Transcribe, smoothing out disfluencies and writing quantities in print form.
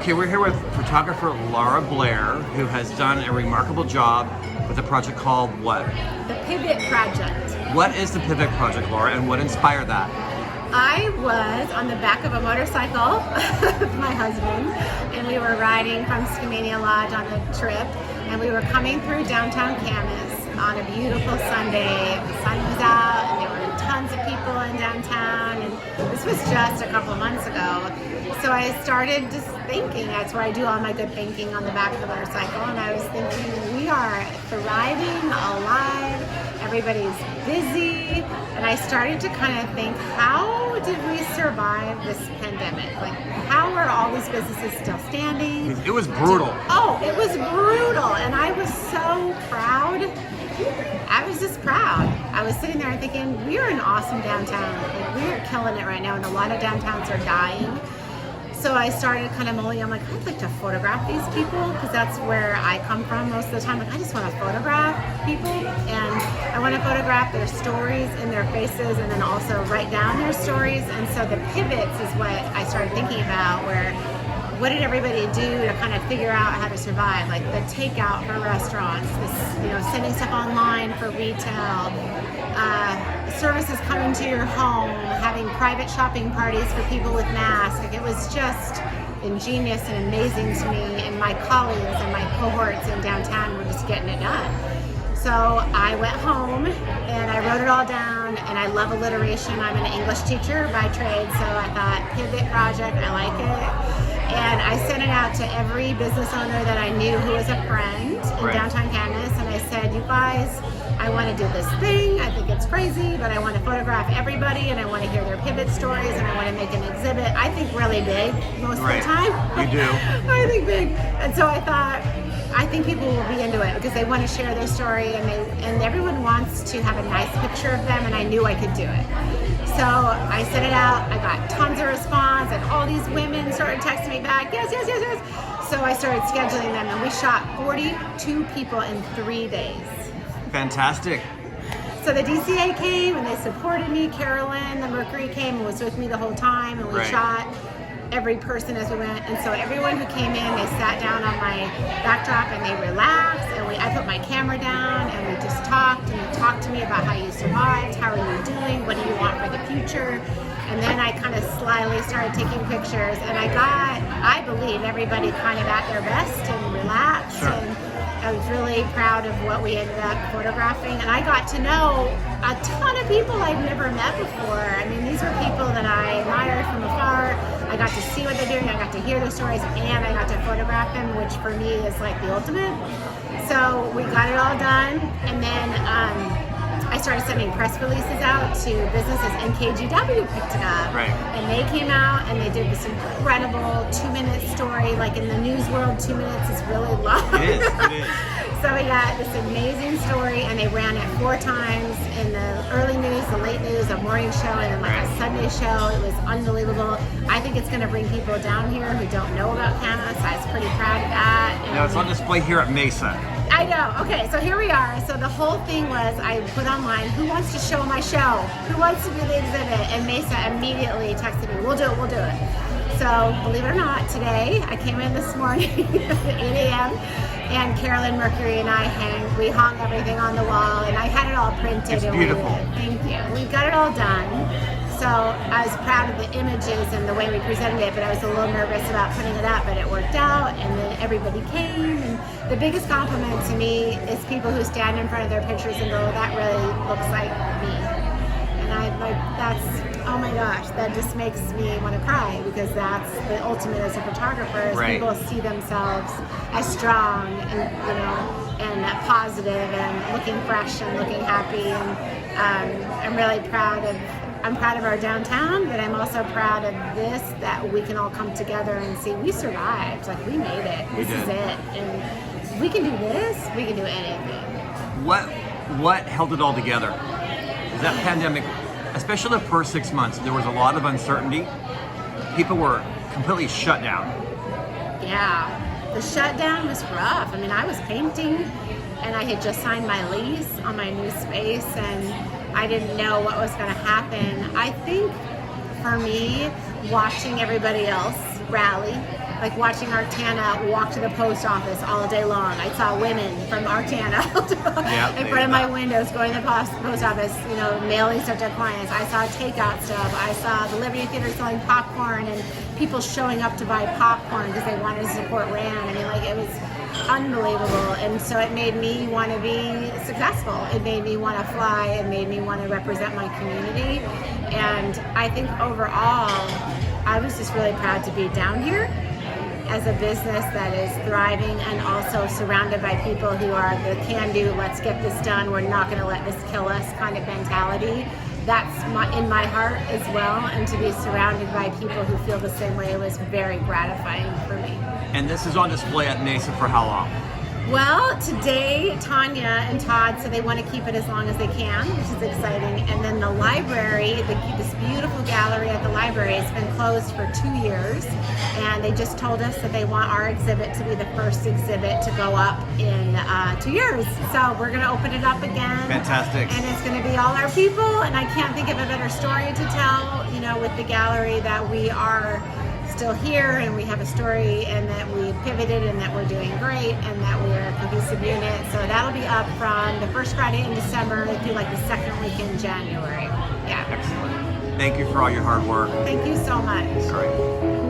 Okay, we're here with photographer Lara Blair, who has done a remarkable job with a project called what? The Pivot Project. What is the Pivot Project, Lara, and what inspired that? I was on the back of a motorcycle with my husband, and we were riding from Skamania Lodge on a trip, and we were coming through Downtown Camas on a beautiful Sunday. The sun was out, and there were tons of people in downtown, and this was just a couple of months ago. So I started just thinking, that's where I do all my good thinking, on the back of the motorcycle, and I was thinking, we are thriving, alive, everybody's busy, and I started to kind of think, how did we survive this pandemic? Like, how are all these businesses still standing? It was brutal. Oh, it was brutal, and I was so proud. I was just proud. I was sitting there and thinking, we are an awesome downtown. Like, we are killing it right now, and a lot of downtowns are dying. So I started kind of mulling. I'm like, I'd like to photograph these people, because that's where I come from most of the time. Like, I just want to photograph people, and I want to photograph their stories and their faces, and then also write down their stories. And so the pivots is what I started thinking about, where what did everybody do to kind of figure out how to survive? Like the takeout for restaurants, this, sending stuff online for retail, services coming to your home, having private shopping parties for people with masks. Like, it was just ingenious and amazing to me, and my colleagues and my cohorts in downtown were just getting it done. So I went home and I wrote it all down, and I love alliteration. I'm an English teacher by trade, so I thought, Pivot Project, I like it. And I sent it out to every business owner that I knew who was a friend in Downtown Camas, and I said, you guys, I want to do this thing. I think it's crazy, but I want to photograph everybody, and I want to hear their pivot stories, and I want to make an exhibit. I think really big most of the time. You do. I think big. And so I thought, I think people will be into it because they want to share their story, and everyone wants to have a nice picture of them, and I knew I could do it. So I sent it out. I got tons of response, and all these women started texting me back, yes. So I started scheduling them, and we shot 42 people in 3 days. Fantastic. So the DCA came and they supported me. Carolyn, the Mercury, came and was with me the whole time, and we shot every person as we went. And so everyone who came in, they sat down on my backdrop and they relaxed, and I put my camera down, and we just talked, and you talked to me about how you survived, how are you doing, what do you want for the future. And then I kind of slyly started taking pictures, and I believe everybody kind of at their best and relaxed. Sure. And I was really proud of what we ended up photographing, and I got to know a ton of people I'd never met before. I mean, these were people that I admired from afar. I got to see what they're doing, I got to hear their stories, and I got to photograph them, which for me is like the ultimate. So we got it all done, and then I started sending press releases out to businesses, and KGW picked it up. Right. And they came out and they did this incredible 2-minute story. Like, in the news world, 2 minutes is really long. It is. So we got this amazing story, and they ran it 4 times in the early news, the late news, a morning show, and then like a Sunday show. It was unbelievable. I think it's going to bring people down here who don't know about Camas. I was pretty proud of that. And Now it's on display here at Mesa. I know. Okay, so here we are. So the whole thing was, I put online, who wants to show my show? Who wants to do the exhibit? And Mesa immediately texted me, we'll do it. So believe it or not, today, I came in this morning at 8 a.m. and Carolyn, Mercury, and I we hung everything on the wall, and I had it all printed. It's beautiful. Thank you. We got it all done. So I was proud of the images and the way we presented it, but I was a little nervous about putting it up, but it worked out, and then everybody came. And the biggest compliment to me is people who stand in front of their pictures and go, that really looks like me. And oh my gosh, that just makes me want to cry, because that's the ultimate as a photographer, is people see themselves as strong and positive and looking fresh and looking happy. And I'm really proud of our downtown, but I'm also proud of this, that we can all come together and see we survived. Like, we made it. This is it. And we can do this, we can do anything. What held it all together? Is that pandemic, especially the first 6 months, there was a lot of uncertainty. People were completely shut down. Yeah, the shutdown was rough. I mean, I was painting, and I had just signed my lease on my new space, and I didn't know what was going to happen. I think for me, watching everybody else rally like watching Artana walk to the post office all day long. I saw women from Artana in front of my windows going to the post office, you know, mailing stuff to clients. I saw takeout stuff. I saw the Liberty Theater selling popcorn and people showing up to buy popcorn because they wanted to support Rand. I mean, like, it was unbelievable. And so it made me want to be successful. It made me want to fly. It made me want to represent my community. And I think overall, I was just really proud to be down here as a business that is thriving and also surrounded by people who are the can-do, let's get this done, we're not going to let this kill us kind of mentality. That's in my heart as well, and to be surrounded by people who feel the same way was very gratifying for me. And this is on display at Mesa for how long? Well, today Tanya and Todd said they want to keep it as long as they can, which is exciting. And then the library, this beautiful gallery at the library, has been closed for 2 years. And they just told us that they want our exhibit to be the first exhibit to go up in 2 years. So we're going to open it up again. Fantastic. And it's going to be all our people. And I can't think of a better story to tell, you know, with the gallery, that we are still here and we have a story and that we pivoted and that we're doing great and that we're a cohesive unit. So that'll be up from the first Friday in December through like the second week in January. Yeah. Excellent. Thank you for all your hard work. Thank you so much. Great.